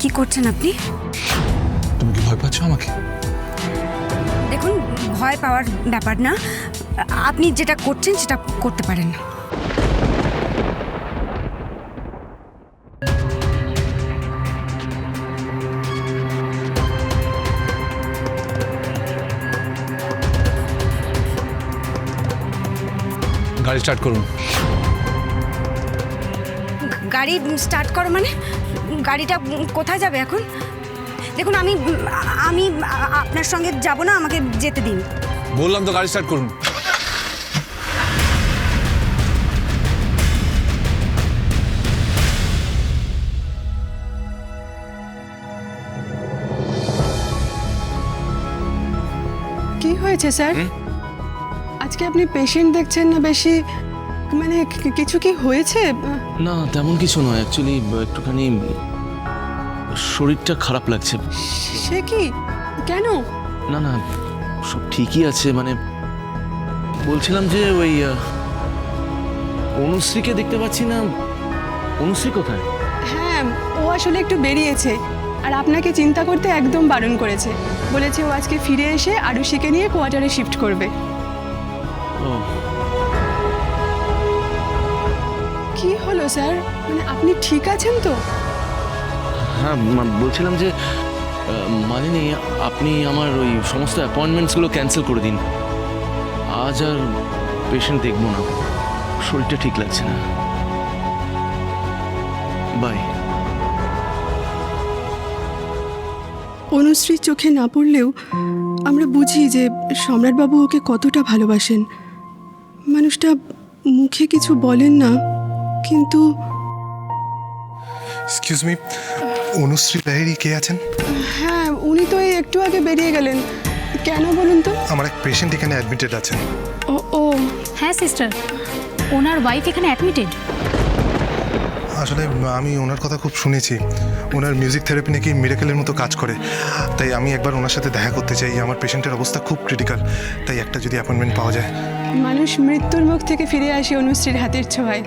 কি করছেন আপনি? তুমি কি ভয় পাচ্ছ আমাকে? দেখুন, ভয় পাওয়ার ব্যাপার না, আপনি যেটা করছেন সেটা করতে পারেন না। গাড়ি স্টার্ট করুন। গাড়ি স্টার্ট করো মানে? গাড়িটা কোথায় যাবে এখন? দেখুন, আমি আমি আপনার সঙ্গে যাব না, আমাকে যেতে দিন। বললাম তো গাড়ি স্টার্ট করুন। কি হয়েছে স্যার? আজকে আপনি পেশেন্ট দেখছেন না বেশি, মানে কিছু কি হয়েছে? না তেমন কিছু নয়, অ্যাকচুয়ালি একটুখানি শরীরটা খারাপ লাগছে। সে কি, কেন? না না, সব ঠিকই আছে। মানে বলছিলাম যে ওই অনুশ্রীকে দেখতে পাচ্ছি না। অনুশ্রী কোথায়? হ্যাঁ, ও আসলে একটু বেরিয়েছে, আর আপনাকে চিন্তা করতে একদম বারণ করেছে। বলেছে ও আজকে ফিরে এসে আরুষিকে নিয়ে কোয়ার্টারে শিফট করবে। ও কি হলো স্যার, মানে আপনি ঠিক আছেন তো? হ্যাঁ, বলছিলাম যে মালিনী, আপনি আমার ওই সমস্ত অ্যাপয়েন্টমেন্টসগুলো ক্যান্সেল করে দিন। আজ আর পেশেন্ট দেখবো না, শরীরটা ঠিক লাগছে না। বাই। অনুশ্রীর চোখে না পড়লেও আমরা বুঝি যে সম্রাটবাবু ওকে কতটা ভালোবাসেন। মানুষটা মুখে কিছু বলেন না, কিন্তু এক্সকিউজ মি, অনুশ্রী লাহিড়ী কে আছেন? হ্যাঁ, উনি তো এই একটু আগে বেরিয়ে গেলেন। কেন বলুন তো? আমার এক পেশেন্ট এখানে অ্যাডমিটেড আছেন। ও ও হ্যাঁ সিস্টার, ওনার ওয়াইফ এখানে অ্যাডমিটেড। আসলে আমি ওনার কথা খুব শুনেছি। ওনার মিউজিক থেরাপি নাকি মিরাকেলের মতো কাজ করে। তাই আমি একবার ওনার সাথে দেখা করতে চাই। আমার পেশেন্টের অবস্থা খুব ক্রিটিক্যাল, তাই একটা যদি অ্যাপয়েন্টমেন্ট পাওয়া যায়। মানুষ মৃত্যুর মুখ থেকে ফিরে আসে অনুশ্রীর হাতের ছোঁয়ায়।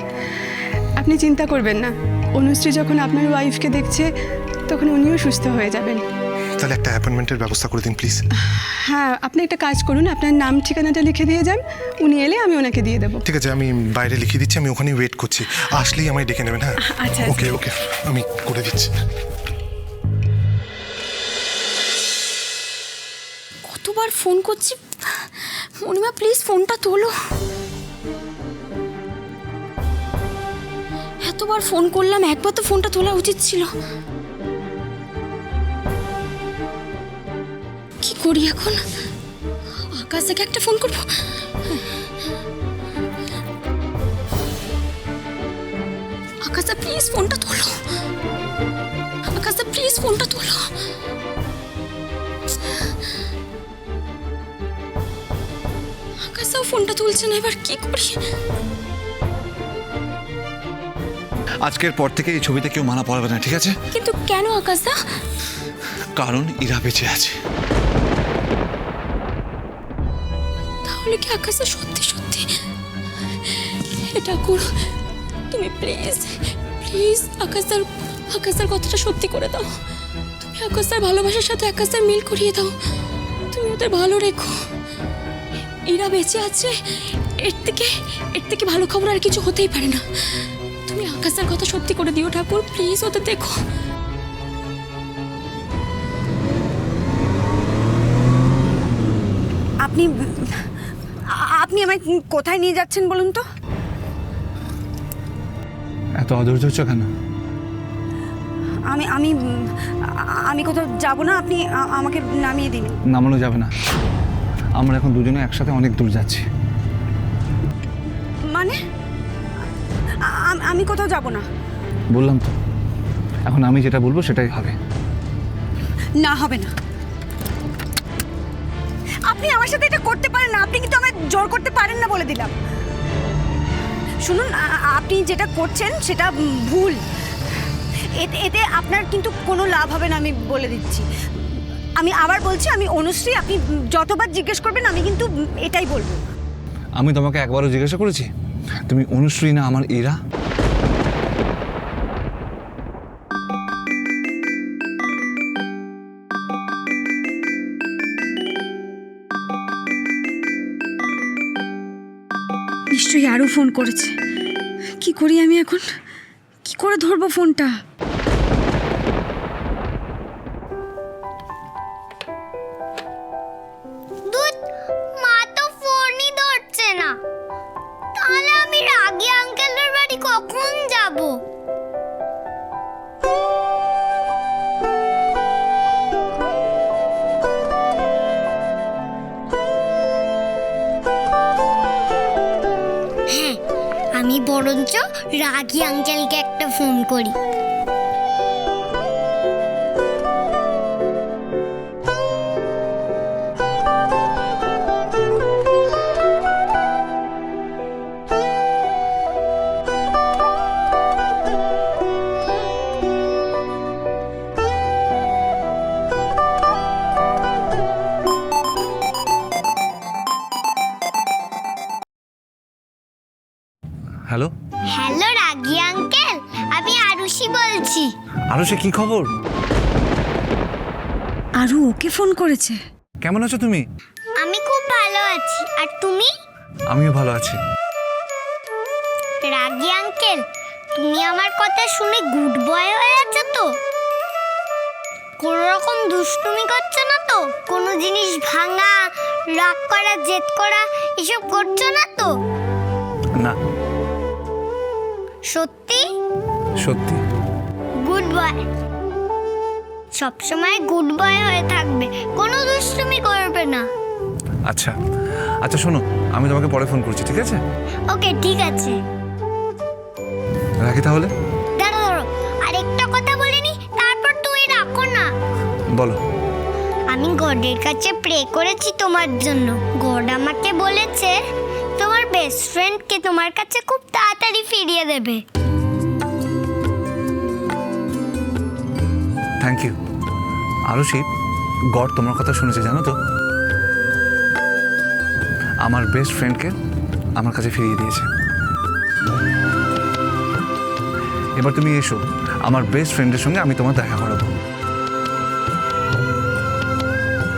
আপনি চিন্তা করবেন না, অনুশ্রী যখন আপনার ওয়াইফকে দেখছে তখন উনিও সুস্থ হয়ে যাবেন। তাহলে একটা অ্যাপয়েন্টমেন্টের ব্যবস্থা করে দিন প্লিজ। হ্যাঁ, আপনি একটা কাজ করুন, আপনার নাম ঠিকানাটা লিখে দিয়ে যান, উনি এলে আমি ওনাকে দিয়ে দেবো। ঠিক আছে, আমি বাইরে লিখিয়ে দিচ্ছি, আমি ওখানেই ওয়েট করছি। আসলেই আমায় ডেকে নেবেন। হ্যাঁ আচ্ছা, ওকে ওকে, আমি করে দিচ্ছি। কতবার ফোন করছি, মণিমা প্লিজ ফোনটা তোলো। এতবার ফোন করলাম, একবার তো ফোনটা তোলা উচিত ছিল। কি করি এখন? আকাশ থেকে একটা ফোন করবো। আকাশা প্লিজ ফোনটা তোলো। আকাশা প্লিজ ফোনটা তোলো। আকাশাও ফোনটা তুলছে না, এবার কি করি? আজকের পর থেকে এই ছবিতে কেউ মানা পড়াবে না, ঠিক আছে? কিন্তু কেন আকাশা? কারণ ইরা বেঁচে আছে। তাহলে কি আকাশা সত্যি সত্যি? এটা করো তুমি, প্লিজ প্লিজ। আকাশার কথাটা সত্যি করে দাও। তুমি আকাশার ভালোবাসার সাথে আকাশার মিল করিয়ে দাও। তুমি ওদের ভালো রেখো। এরা বেঁচে আছে, এর থেকে ভালো খবর আর কিছু হতেই পারে না। তুমি আকাশার কথা সত্যি করে দিও ঠাকুর, প্লিজ ওদের দেখো। আপনি আপনি আমায় কোথায় নিয়ে যাচ্ছেন বলুন তো? এত অধৈর্য হচ্ছ কেন? আমি আমি আমি কোথাও যাব না, আপনি আমাকে নামিয়ে দিন। নামানো যাবে না, আমরা এখন দুজনে একসাথে অনেক দূর যাচ্ছি। মানে আমি কোথাও যাব না। বললাম তো, এখন আমি যেটা বলবো সেটাই হবে। না, হবে না। আপনি আমার সাথে এটা করতে পারেন না, আপনি কিন্তু আমায় জোর করতে পারেন না বলে দিলাম। শুনুন, আপনি যেটা করছেন সেটা ভুল। এতে আপনার কিন্তু কোনো লাভ হবে না, আমি বলে দিচ্ছি। আমি আবার বলছি, আমি অনুশ্রী। আপনি যতবার জিজ্ঞেস করবেন আমি কিন্তু এটাই বলবো। আমি তোমাকে একবারও জিজ্ঞাসা করেছি তুমি অনুশ্রী না আমার ইরা? নিশ্চয়ই আরও ফোন করেছে। কি করি আমি এখন? কি করে ধরবো ফোনটা? মা তো ফোনই ধরছে না, তাহলে আমি রাগী আঙ্কেলের বাড়ি কখন যাব? হ্যাঁ, আমি বরঞ্চ রাগী আঙ্কেলকে একটা ফোন করি। হ্যালো, হ্যালো রাগী আঙ্কেল, আমি আরুষি বলছি। আরো সে কি খবর? আরও ওকে ফোন করেছে? কেমন আছো তুমি? আমি খুব ভালো আছি, আর তুমি? আমিও ভালো আছি। রাগী আঙ্কেল, তুমি আমার কথা শুনে গুড বয় হয়ে আছো তো? কোনো রকম দুষ্টুমি করছো না তো? কোনো জিনিস ভাঙা, রাগ করা, জেদ করা এসব করছো না তো? না, সত্যি? সত্যি। Good boy. সবসময় গুড বয় হয়ে থাকবে, কোনো দুষ্টুমি করবে না। আচ্ছা আচ্ছা, শোনো, আমি তোমাকে পরে ফোন করছি, ঠিক আছে? ওকে, ঠিক আছে। রাখি তাহলে। দাঁড়ো দাঁড়ো, আরেকটা কথা বলিনি, তারপর তুমি রাখো না। বলো। আমি গডের কাছে প্রে করেছি তোমার জন্য। গড আমাকে বলেছে তোমার বেস্ট ফ্রেন্ডকে তোমার কাছে খুব তাড়াতাড়ি ফিরিয়ে দেবে। Thank you Arushi. গড তোমার কথা শুনেছে, জানো তো? আমার বেস্ট ফ্রেন্ডকে আমার কাছে ফিরিয়ে দিয়েছে। এবার তুমি এসো, আমার বেস্ট ফ্রেন্ডের সঙ্গে আমি তোমার দেখা করাবো।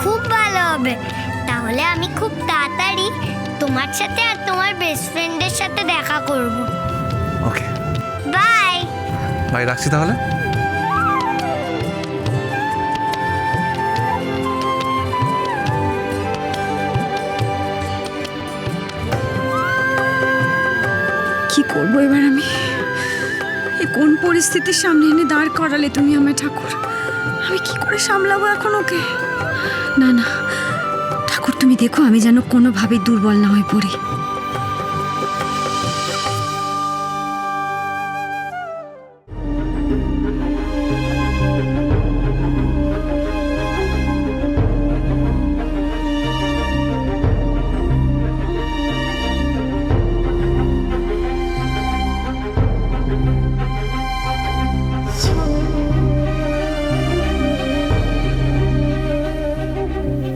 খুব ভালো হবে। তাহলে আমি খুব তাড়াতাড়ি তোমার সাথে আর তোমার বেস্ট ফ্রেন্ডের সাথে দেখা করব। ওকে, বাই। বাই, রাখছি তাহলে। কি করবো এবার আমি? এ কোন পরিস্থিতির সামনে এনে দাঁড় করালে তুমি আমায় ঠাকুর? আমি কি করে সামলাবো এখন ওকে? না না ঠাকুর, তুমি দেখো আমি যেন কোনোভাবেই দুর্বল না হয়ে পড়ি।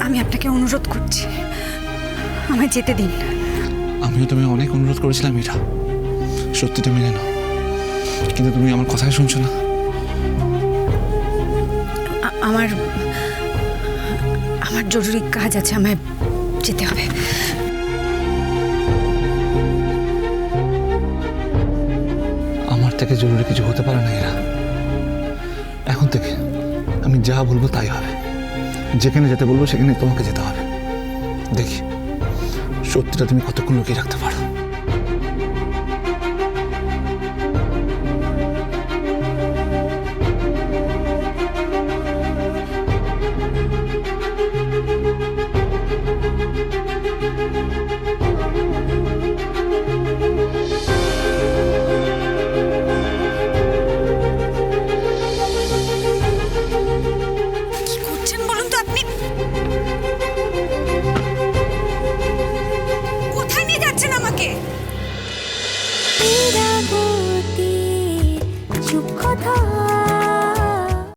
আমি আপনাকে অনুরোধ করছি, আমায় যেতে দিন। আমিও তোমায় অনেক অনুরোধ করেছিলাম এটা, সত্যিটা মেনে নাও, কিন্তু তুমি আমার কথাই শুনছো না। আমার আমার জরুরি কাজ আছে, আমায় যেতে হবে। আমার থেকে জরুরি কিছু হতে পারে না এরা। এখন থেকে আমি যা বলবো তাই হবে, যেখানে যেতে বলবো সেখানে তোমাকে যেতে হবে। দেখি সত্যিটা তুমি কতক্ষণ লুকিয়ে রাখতে পারো।